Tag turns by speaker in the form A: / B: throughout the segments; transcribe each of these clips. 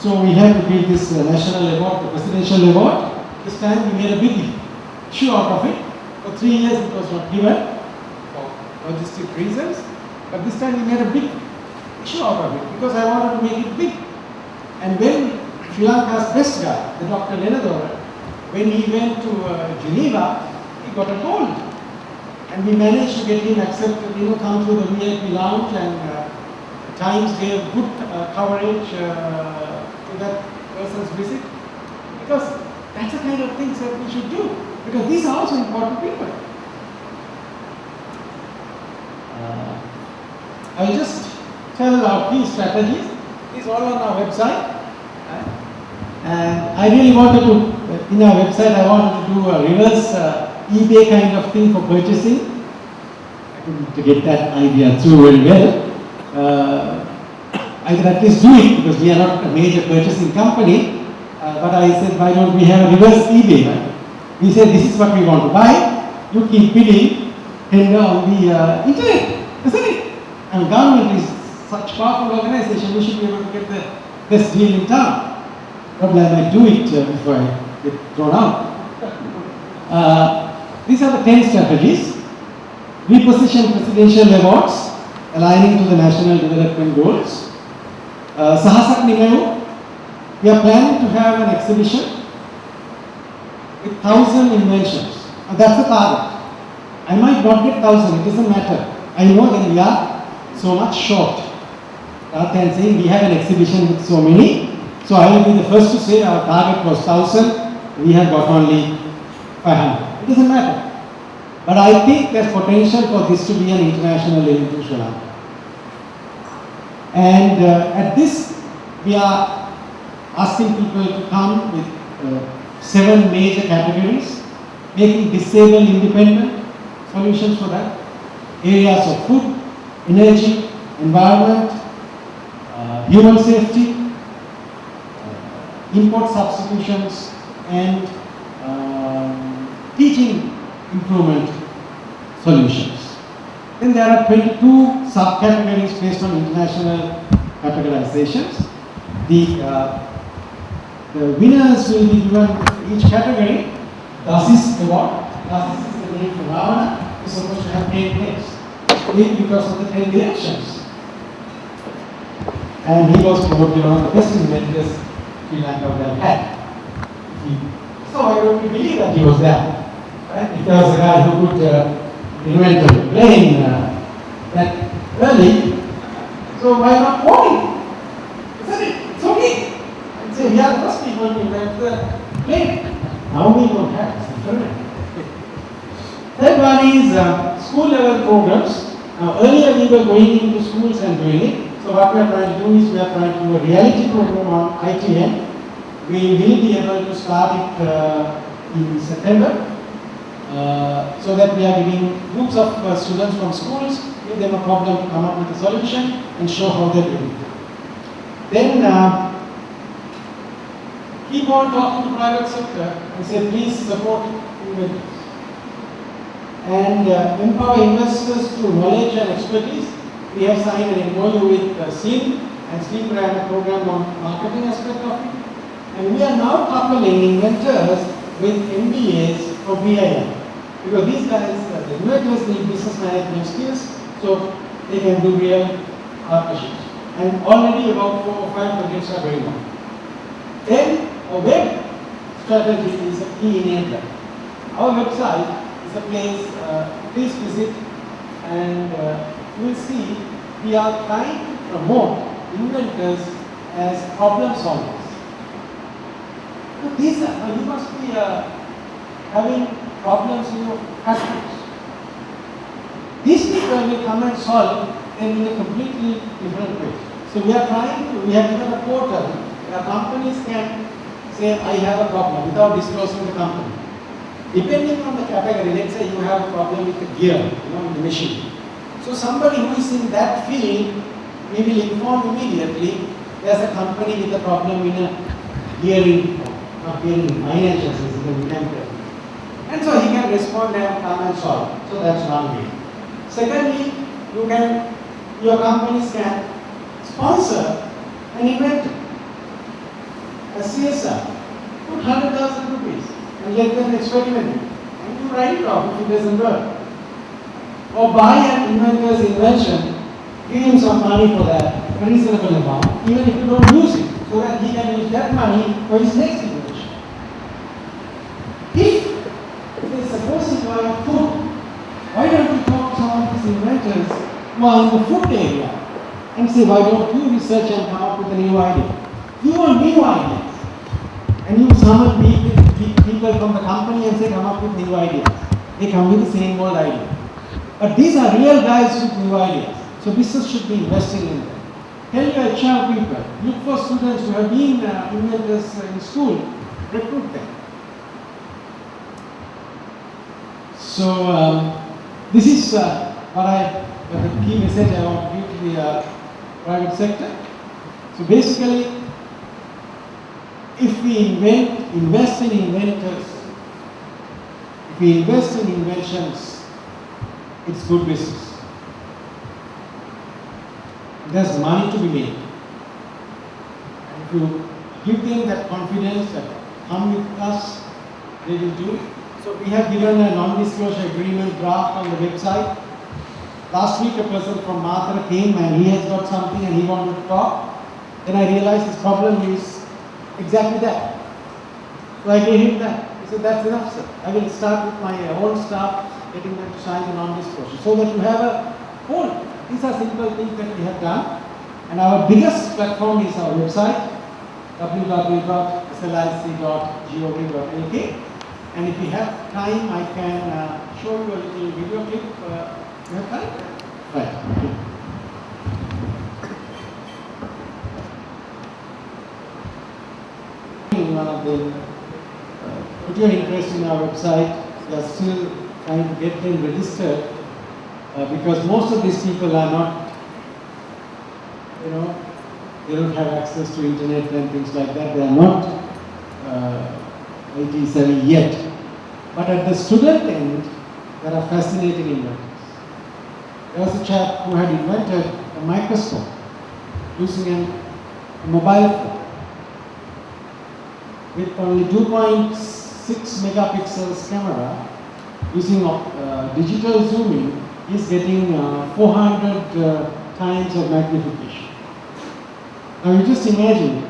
A: So we had to give this national award, the presidential award. This time we made a big issue out of it. For 3 years it was not given for logistic reasons. But this time we made a big issue out of it because I wanted to make it big. And when Sri Lanka's best guy, the Dr. Lenadora, when he went to Geneva, he got a gold. And we managed to get him accepted, come to the VIP lounge, and Times gave good coverage to that person's visit. Because that's the kind of things that we should do. Because these are also important people. I'll just tell our key strategies. It's all on our website. And I really wanted to, in our website, I wanted to do a reverse eBay kind of thing for purchasing. I couldn't get that idea through very well. I could at least do it because we are not a major purchasing company. But I said, why don't we have a reverse eBay? Right? We said, this is what we want to buy. You keep bidding and on the internet, isn't it? And government is such powerful organization, we should be able to get the best deal in town. Probably I might do it before I get thrown out. These are the 10 strategies. Reposition presidential awards, aligning to the national development goals. Sahasak Nimayu, we are planning to have an exhibition with 1,000 inventions. And that's the target. I might not get 1,000, it doesn't matter. I know that we are so much short. Rather than saying we have an exhibition with so many, so I will be the first to say our target was 1,000, we have got only 500. It doesn't matter. But I think there's potential for this to be an international event in Sri Lanka. And at this, we are asking people to come with 7 major categories, making disabled independent solutions for that, areas of food, energy, environment, human safety, import substitutions, and teaching improvement solutions. Then there are 22 subcategories based on international categorizations. The winners will be given each category. Dasis Award. Dasis is the name for Ravana. Is supposed to have 10 names because of the 10 elections. And he was promoted on the best inventors Sri Lanka would have had. So I don't believe that he was there. Right? If there was a guy who could invent a plane that early, so why not voting? Isn't it? It's okay. I'd say we are the first people to invent the plane. Now we don't have it. Third one is school level programs. Now earlier we were going into schools and doing it. So what we are trying to do is we are trying to do a reality program on ITN. We will be able to start it in September. So that we are giving groups of students from schools, give them a problem to come up with a solution and show how they're doing it. Then keep on talking to private sector and say please support inventors. And empower investors through knowledge and expertise. We have signed an MOU with SLIM, and SLIM ran a program on marketing aspect of it. And we are now coupling inventors with MBAs from BIM. Because these guys, the inventors need business management skills, so they can do real partnerships. And already about 4 or 5 projects are going on. Then a web strategy is a key enabler. Our website is a place, please visit, and you will see we are trying to promote inventors as problem solvers. These are, you must be having problems in your factories. These people will come and solve them in a completely different way. So we are trying to, we have given a portal where companies can say, I have a problem without disclosing the company. Depending on the category, let's say you have a problem with the gear, in the machine. So somebody who is in that field, we will inform immediately there's a company with a problem in a gearing, not gearing, financial system, temporary. And so he can respond and come and solve. So that's one way. Secondly, your companies can sponsor an inventor. as CSR. Put 100,000 rupees and let them experiment it. And you write it off if it doesn't work. Or buy an inventor's invention, give him some money for that, a reasonable amount, even if you don't use it, so that he can use that money for his next invention. If they suppose you buy food, why don't you talk to some of these inventors who are in the food area and say, why don't you research and come up with a new idea? You want new ideas. And you summon people from the company and say, come up with new ideas. They come with the same old idea. But these are real guys with new ideas. So business should be investing in them. Tell your HR people, look for students who have been inventors in school, recruit them. So this is the key message I want to give to the private sector. So basically, if we invest in inventors, if we invest in inventions, it's good business. There's money to be made. And if you give them that confidence that come with us, they will do it. So we have given a non-disclosure agreement draft on the website. Last week a person from Mathura came and he has got something and he wanted to talk. Then I realized his problem is exactly that. So I gave him that. He said, that's enough, sir. I will start with my own staff, getting them to sign the non-disclosure. So that you have a whole. These are simple things that we have done. And our biggest platform is our website, www.slic.gov.lk. And if you have time, I can show you a little video clip. You have time? Right. Okay. One of them, put your interest in our website. We are still trying to get them registered because most of these people are not, they don't have access to internet and things like that. They are not IT savvy yet. But at the student end, there are fascinating inventors. There was a chap who had invented a microscope using a mobile phone. With only 2.6 megapixels camera, using digital zooming, is getting 400 times of magnification. Now you just imagine,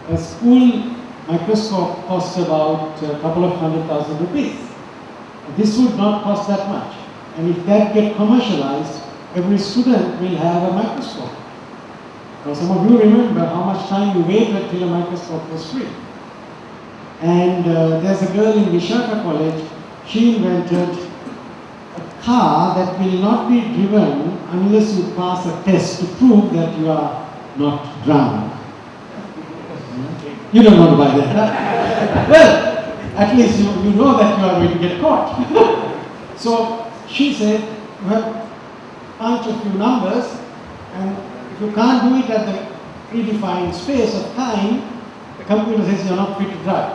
A: a school microscope costs about a couple of 100,000 rupees. This would not cost that much. And if that gets commercialized, every student will have a microscope. Now some of you remember how much time you waited till a microscope was free. And there's a girl in Visakha College, she invented a car that will not be driven unless you pass a test to prove that you are not drunk. You don't want to buy that. Well, at least you know that you are going to get caught. So she said, you have punch a few numbers, and if you can't do it at the predefined space of time, the computer says you are not fit to drive.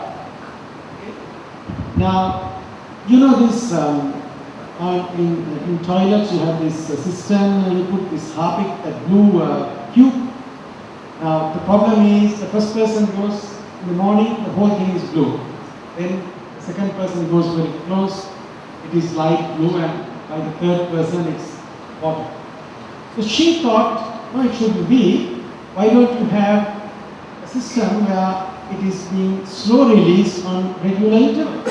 A: Now, you know this, in toilets you have this system, you put this Harpic, that blue cube. Now, the problem is the first person goes in the morning, the whole thing is blue. Then the second person goes very close, it is light blue, and by the third person it's water. So she thought, no, it shouldn't be. Why don't you have a system where it is being slow released on regular intervals?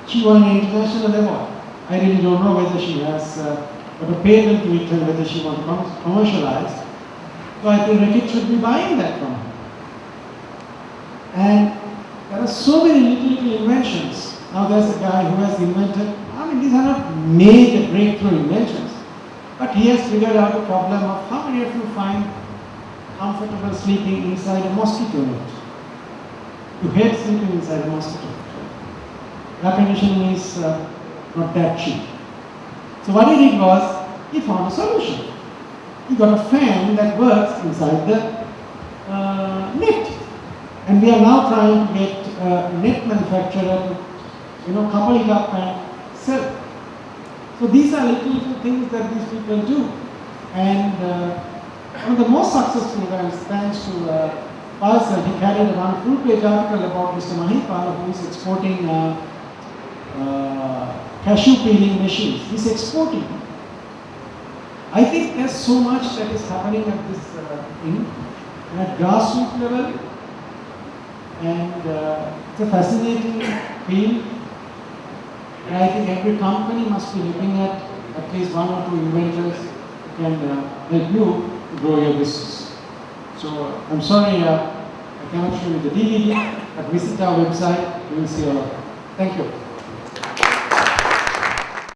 A: She won an international award. I really don't know whether she has got a patent to it and whether she wants to commercialize. So I think Reckitt should be buying that from her. And there are so many little inventions. Now there's a guy who has invented, these are not major breakthrough inventions, but he has figured out the problem of how many of you find comfortable sleeping inside a mosquito net. You hate sleeping inside a mosquito net. Air conditioning is not that cheap. So what he did was, he found a solution. He got a fan that works inside the net. And we are now trying to get a net manufacturer to, couple it up and sell it. So these are little things that these people do. And one of the most successful guys, thanks to us, he carried around a full-page article about Mr. Mahipal, who is exporting cashew peeling machines. He's exporting. I think there's so much that is happening at this at grassroots level, and it's a fascinating field. And I think every company must be looking at least one or two inventors who can help you to grow your business. So I'm sorry I cannot show you the DVD, but visit our website, you will see all of it. Thank you.